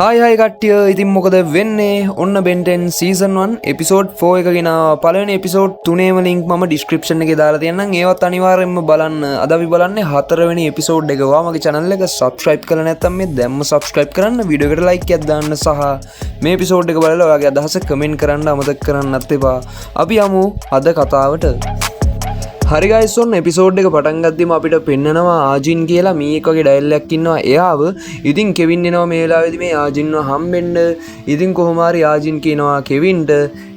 හයි කට්ටිය ඉතින් මොකද වෙන්නේ ඔන්න බෙන්ටෙන් සීසන් 1 එපිසෝඩ් 4 එක ගෙනාවා. පළවෙනි එපිසෝඩ් 3ේම ලින්ක් මම ඩිස්ක්‍රිප්ෂන් එකේ දාලා තියන්නම්. ඒවත් අනිවාර්යෙන්ම බලන්න. අද අපි බලන්නේ 4 වෙනි එපිසෝඩ් එක. ඔයා මගේ channel එක subscribe කරලා නැත්නම් මේ දැම්ම subscribe කරන්න, වීඩියෝ එකට like එකක් දාන්න සහ මේ එපිසෝඩ් එක බලලා ඔයාගේ අදහස comment කරන්න අමතක කරන්නත් එපා. අපි යමු අද කතාවට. හරි ගයිස් ඔන්න එපිසෝඩ් එක පටන් ගද්දිම අපිට පෙන්නනවා ආජින් කියලා මීයක් වගේ ඩයල් එකක් ඉන්නවා. එයාව ඉතින් කෙවින් එනවා මේ වෙලාවේදී මේ ආජින්ව හම්බෙන්න. ඉතින් කොහොම හරි ආජින් කියනවා කෙවින්ට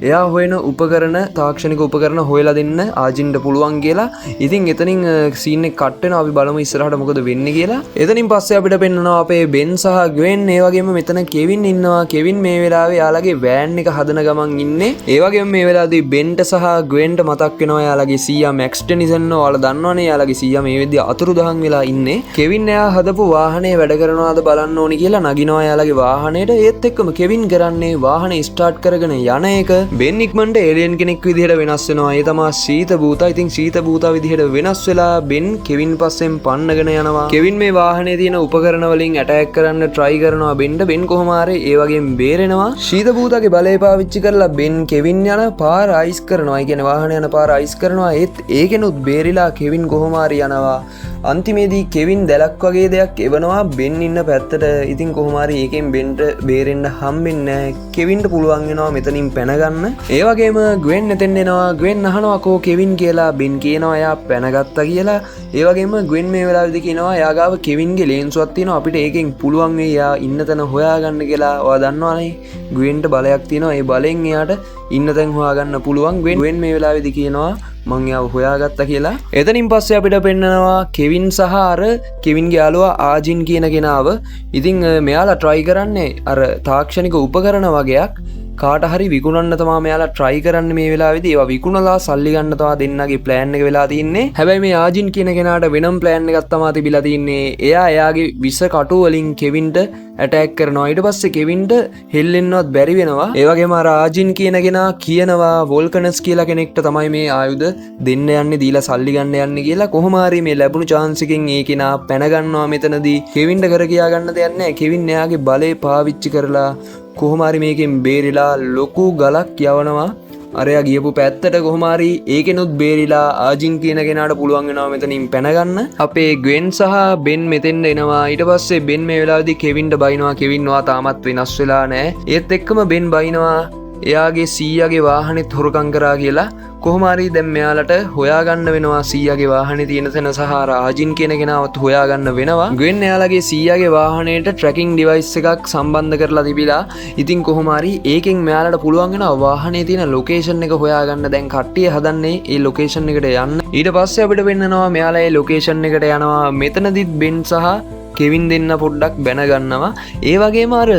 එයා හොයන උපකරණ තාක්ෂණික උපකරණ හොයලා දෙන්න ආජින්ට පුළුවන් කියලා. ඉතින් එතනින් සීන් එක කට් වෙනවා. අපි බලමු ඉස්සරහට මොකද වෙන්නේ කියලා. එතනින් පස්සේ අපිට පෙන්නනවා අපේ බෙන් සහ ග්වෙන්. ඒ වගේම මෙතන කෙවින් ඉන්නවා. කෙවින් මේ වෙලාවේ යාළගේ වෑන් එක හදන ගමන් ඉන්නේ. ඒ වගේම මේ වෙලාවේදී බෙන්ට සහ ග්වෙන්ට මතක් වෙනවා යාළගේ සීයා මැක්ස් ටෙනිසන් ඔයාලා දන්නවනේ යාළගේ සීයා මේ වෙද්දී අතුරුදහන් වෙලා ඉන්නේ. කෙවින් එයා හදපු වාහනේ වැඩ කරනවාද බලන්න ඕනි කියලා නගිනවා යාළගේ වාහනේට. ඒත් එක්කම කෙවින් කරන්නේ වාහනේ ස්ටාර්ට් කරගෙන යන එක. බෙන් ඉක්මනට ඒලියන් කෙනෙක් විදිහට වෙනස් වෙනවා. ඒ තමයි ශීත භූතා. ඉතින් ශීත භූතා විදිහට වෙනස් වෙලා බෙන් කෙවින් පස්සෙන් පන්නගෙන යනවා. කෙවින් මේ වාහනේ තියෙන උපකරණ වලින් ඇටැක් කරන්න try කරනවා බෙන්ට. බෙන් කොහොම හරි ඒ වගේම බේරෙනවා. ශීත භූතාගේ බලය පාවිච්චි කරලා බෙන් කෙවින් යන පාර අයිස් කරනවා. ඒ කියන්නේ වාහනේ යන පාර අයිස් කරනවා. ඒත් ඒකෙනුත් බේරිලා කෙවින් කොහොම හරි යනවා. අන්තිමේදී කෙවින් දැලක් වගේ දෙයක් එවනවා බෙන් ඉන්න පැත්තට. ඉතින් කොහොම හරි ඒකෙන් බෙන්ට බේරෙන්න හම්බෙන්නේ නැහැ. කෙවින්ට පුළුවන් වෙනවා මෙතනින් පැන ගන්න. ඒ වගේම ග්වෙන් එතෙන් එනවා. ග්වෙන් අහනවා කෝ කෙවින් කියලා. බෙන් කියනවා එයා පැනගත්තා කියලා. ඒ වගේම ග්වෙන් මේ වෙලාවේදී කියනවා එයා ගාව කෙවින්ගේ ලේන්සුවක් තියෙනවා. අපිට ඒකෙන් පුළුවන් වෙයි එයා ඉන්න තැන හොයාගන්න කියලා. ඔයා දන්නවනේ ග්වෙන්ට බලයක් තියෙනවා. ඒ බලෙන් එයාට ඉන්න තැන් හොයාගන්න පුළුවන්. ග්වෙන් මේ වෙලාවේදී කියනවා මං එයාව හොයාගත්තා කියලා. එතනින් පස්සේ අපිට පෙන්නනවා කෙවින් සහ අර කෙවින්ගේ යාළුවා ආජින් කියන කෙනාව. ඉතින් මෙයාලා try කරන්නේ අර තාක්ෂණික උපකරණ වගේක් කාට හරි විකුණන්න තමයි මෙයාලා try කරන්නේ මේ වෙලාවේදී. ඒවා විකුණලා සල්ලි ගන්න තමයි දෙන්නගේ plan එක වෙලා තින්නේ. හැබැයි මේ ආජින් කියන කෙනාට වෙනම plan එකක් තමයි තිබිලා තින්නේ. එයා එයාගේ විස කටු වලින් කෙවින්ට ඇටැක් කරනවා. ඊට පස්සේ කෙවින්ට හෙල්ලෙන්නවත් බැරි වෙනවා. ඒ වගේම අර ආජින් කියන කෙනා කියනවා වෝල්කනස් කියලා කෙනෙක්ට තමයි මේ ආයුධ දෙන්න යන්නේ දීලා සල්ලි ගන්න යන්නේ කියලා. කොහොම හරි මේ ලැබුණු chance එකෙන් ඒ කෙනා පැන ගන්නවා මෙතනදී. කෙවින්ට කර කියා ගන්න දෙයක් නැහැ. කෙවින් එයාගේ බලය පාවිච්චි කරලා කොහොම හරි මේකෙන් බේරිලා ලොකු ගලක් යවනවා. අරයා ගියපු පැත්තට කොහොම හරි ඒකෙනුත් බේරිලා ආජින් කියන කෙනාට පුළුවන් වෙනවා මෙතනින් පැන ගන්න. අපේ ග්වෙන් සහ බෙන් මෙතෙන්ට එනවා. ඊට පස්සේ බෙන් මේ වෙලාවේදී කෙවින්ට බයිනවා. කෙවින් වා තාමත් වෙනස් වෙලා නැහැ. ඒත් එක්කම බෙන් බයිනවා එයාගේ සීයාගේ වාහනේත් හොරකම් කරා කියලා. කොහොම හරි දැන් මෙයාලට හොයාගන්න වෙනවා සීයාගේ වාහනේ තියෙන තැන සහ ආජින් කියන කෙනාවත් හොයාගන්න වෙනවා. ග්වෙන් එයාලගේ සීයාගේ වාහනේට ට්‍රැකින් ඩිවයිස් එකක් සම්බන්ධ කරලා තිබිලා. ඉතින් කොහොම හරි ඒකෙන් මෙයාලට පුළුවන් වෙනවා වාහනේ තියෙන ලොකේෂන් එක හොයාගන්න. දැන් කට්ටිය හදන්නේ ඒ ලොකේෂන් එකට යන්න. ඊට පස්සේ අපිට පෙන්නනවා මෙයාලා ඒ ලොකේෂන් එකට යනවා. මෙතනදිත් බෙන් සහ කෙවින් දෙන්න පොඩ්ඩක් බැන ගන්නවා. ඒ වගේම අර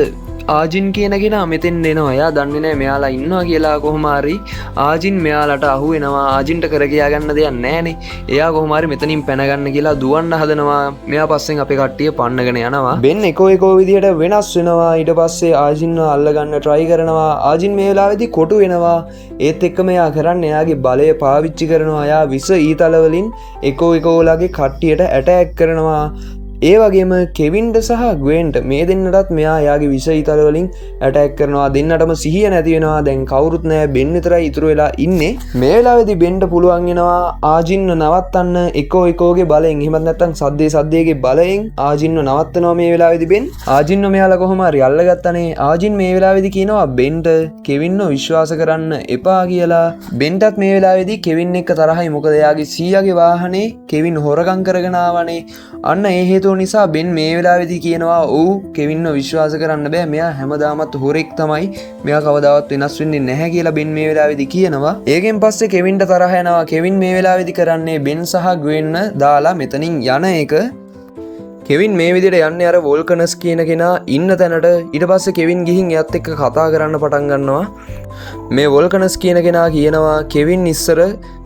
ආජින් කියන කෙනා මෙතෙන් එනවා. එයා දන්නේ නැහැ මෙයාලා ඉන්නවා කියලා. කොහොම හරි ආජින් මෙයාලට අහු වෙනවා. ආජින්ට කර කියා ගන්න දෙයක් නැහනේ. එයා කොහොම හරි මෙතනින් පැන ගන්න කියලා දුවන්න හදනවා. මෙයා පස්සෙන් අපේ කට්ටිය පන්නගෙන යනවා. බෙන් එකෝ විදියට වෙනස් වෙනවා. ඊට පස්සේ ආජින්ව අල්ලගන්න try කරනවා. ආජින් මේ වෙලාවේදී කොටු වෙනවා. ඒත් එක්කම එයා කරන්නේ එයාගේ බලය පාවිච්චි කරනවා. එයා විස ඊතල වලින් එකෝලාගේ කට්ටියට ඇටැක් කරනවා. ඒ වගේම කෙවින්ට සහ ග්වෙන්ට මේ දෙන්නටත් මෙයා එයාගේ විස ඊතල වලින් ඇටැක් කරනවා. දෙන්නටම සිහිය නැති වෙනවා. දැන් කවුරුත් නැහැ. බෙන් විතරයි ඉතුරු වෙලා ඉන්නේ. මේ වෙලාවේදී බෙන්ට පුළුවන් වෙනවා ආජින්ව නවත්තන්න එකෝගේ බලයෙන්. එහෙමත් නැත්නම් සද්දේගේ බලයෙන් ආජින්ව නවත්තනවා මේ වෙලාවේදී බෙන්. ආජින්ව මෙයාලා කොහොම හරි අල්ලගත්තනේ. ආජින් මේ වෙලාවේදී කියනවා බෙන්ට කෙවින්ව විශ්වාස කරන්න එපා කියලා. බෙන්ටත් මේ වෙලාවේදී කෙවින් එක්ක තරහයි. මොකද එයාගේ සීයාගේ වාහනේ කෙවින් හොරගම් කරගෙන ආවනේ. අන්න ඒ හේතුව නිසා බෙන් මේ වෙලාවේදී කියනවා ඔව් කෙවින්ව විශ්වාස කරන්න බෑ. මෙයා හැමදාමත් හොරෙක් තමයි. මෙයා කවදාවත් වෙනස් වෙන්නේ නැහැ කියලා බෙන් මේ වෙලාවේදී කියනවා. ඒකෙන් පස්සේ කෙවින්ට තරහ යනවා. කෙවින් මේ වෙලාවේදී කරන්නේ බෙන් සහ ග්වෙන්ව දාලා මෙතනින් යන එක. කෙවින් මේ විදිහට යන්නේ අර වෝල්කනස් කියන කෙනා ඉන්න තැනට. ඊට පස්සේ කෙවින් ගිහින් එයාත් එක්ක කතා කරන්න පටන් ගන්නවා. මේ වෝල්කනස් කියන කෙනා කියනවා කෙවින් ඉස්සර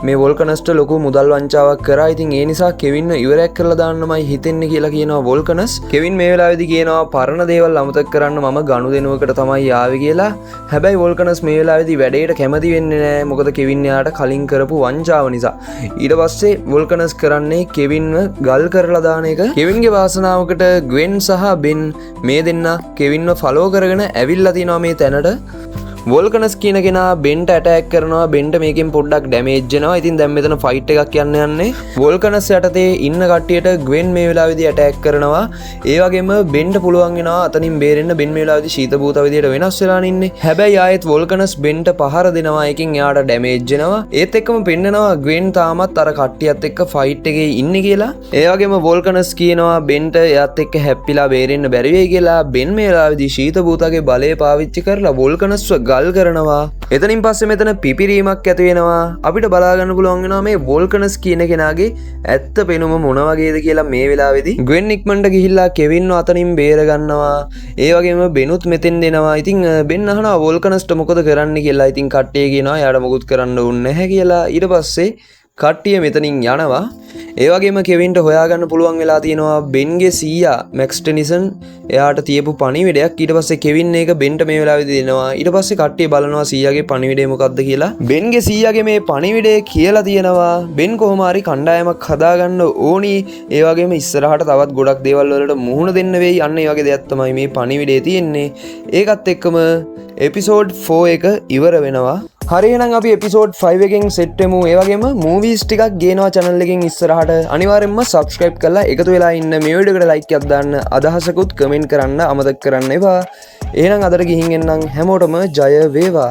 මේ වොල්කනස්ට ලොකු මුදල් වංචාවක් කරා. ඉතින් ඒ නිසා කෙවින්ව ඉවරයක් කරලා දාන්නමයි හිතෙන්නේ කියලා කියනවා වොල්කනස්. කෙවින් මේ වෙලාවේදී කියනවා පරණ දේවල් අමතක කරන්න මම ගනුදෙනුවකට තමයි ආවේ කියලා. හැබැයි වොල්කනස් මේ වෙලාවේදී වැඩේට කැමති වෙන්නේ නැහැ. මොකද කෙවින් එයාට කලින් කරපු වංචාව නිසා. ඊට පස්සේ වොල්කනස් කරන්නේ කෙවින්ව ගල් කරලා දාන එක. කෙවින්ගේ වාසනාවකට ග්වෙන් සහ බෙන් මේ දෙන්නා කෙවින්ව ෆලෝ කරගෙන ඇවිල්ලා තිනවා මේ තැනට. වොල්කනස් කියන කෙනා බෙන්ට ඇටැක් කරනවා. බෙන්ට මේකෙන් පොඩ්ඩක් ඩැමේජ් වෙනවා. ඉතින් දැන් මෙතන ෆයිට් එකක් යන්නේ. වොල්කනස් යටතේ ඉන්න කට්ටියට ග්වෙන් මේ වෙලාවේදී ඇටැක් කරනවා. ඒ වගේම බෙන්ට පුළුවන් වෙනවා අතනින් බේරෙන්න. බෙන් මේ වෙලාවේදී ශීත භූත විදියට වෙනස් වෙලා ඉන්නේ. හැබැයි ආයෙත් වොල්කනස් බෙන්ට පහර දෙනවා. එකකින් එයාට ඩැමේජ් වෙනවා. ඒත් එක්කම පෙන්නනවා ග්වෙන් තාමත් අර කට්ටියත් එක්ක ෆයිට් එකේ ඉන්නේ කියලා. ඒ වගේම වොල්කනස් කියනවා බෙන්ට එයාත් එක්ක හැප්පිලා බේරෙන්න බැරි වෙයි කියලා. බෙන් මේ වෙලාවේදී ශීත භූතගේ බලය පාවිච්චි කරලා වොල්කනස්ව ගල් කරනවා. එතනින් පස්සේ මෙතන පිපිරීමක් ඇති වෙනවා. අපිට බලා ගන්න පුළුවන් වෙනවා මේ වොල්කනස් කියන කෙනාගේ ඇත්ත පෙනුම මොන වගේද කියලා මේ වෙලාවේදී. ග්වෙන් ඉක්මනට ගිහිල්ලා කෙවින්ව අතනින් බේර ගන්නවා. ඒ වගේම බෙනුත් මෙතෙන් දෙනවා. ඉතින් බෙන් අහනවා වොල්කනස්ට මොකද කරන්න කියලා. ඉතින් කට්ටිය කියනවා යාට මොකුත් කරන්න ඕනේ නැහැ කියලා. ඊට පස්සේ කට්ටිය මෙතනින් යනවා. ඒ වගේම කෙවින්ට හොයාගන්න පුළුවන් වෙලා තියෙනවා බෙන්ගේ සීයා මැක්ස් ටෙනිසන් එයාට තියපු පණිවිඩයක්. ඊට පස්සේ කෙවින් ඒක බෙන්ට මේ වෙලාවේදී දෙනවා. ඊට පස්සේ කට්ටිය බලනවා සීයාගේ පණිවිඩය මොකක්ද කියලා. බෙන්ගේ සීයාගේ මේ පණිවිඩය කියලා තියෙනවා බෙන් කොහොම හරි කණ්ඩායමක් හදාගන්න ඕනි. ඒ වගේම ඉස්සරහට තවත් ගොඩක් දේවල් වලට මුහුණ දෙන්න වෙයි. අන්න ඒ වගේ දෙයක් තමයි මේ පණිවිඩයේ තියෙන්නේ. ඒකත් එක්කම එපිසෝඩ් 4 එක ඉවර වෙනවා. හරි එහෙනම් අපි එපිසෝඩ් 5 එකෙන් සෙට් වෙමු. ඒ වගේම මූවීස් ටිකක් ගේනවා channel එකෙන් ඉස්සරහට. අනිවාර්යෙන්ම subscribe කරලා එකතු වෙලා ඉන්න. මේ වීඩියෝ එකට like එකක් දාන්න. අදහසකුත් comment කරන්න අමතක කරන්න එපා. එහෙනම් අදට ගිහින් එන්නම්. හැමෝටම ජය වේවා.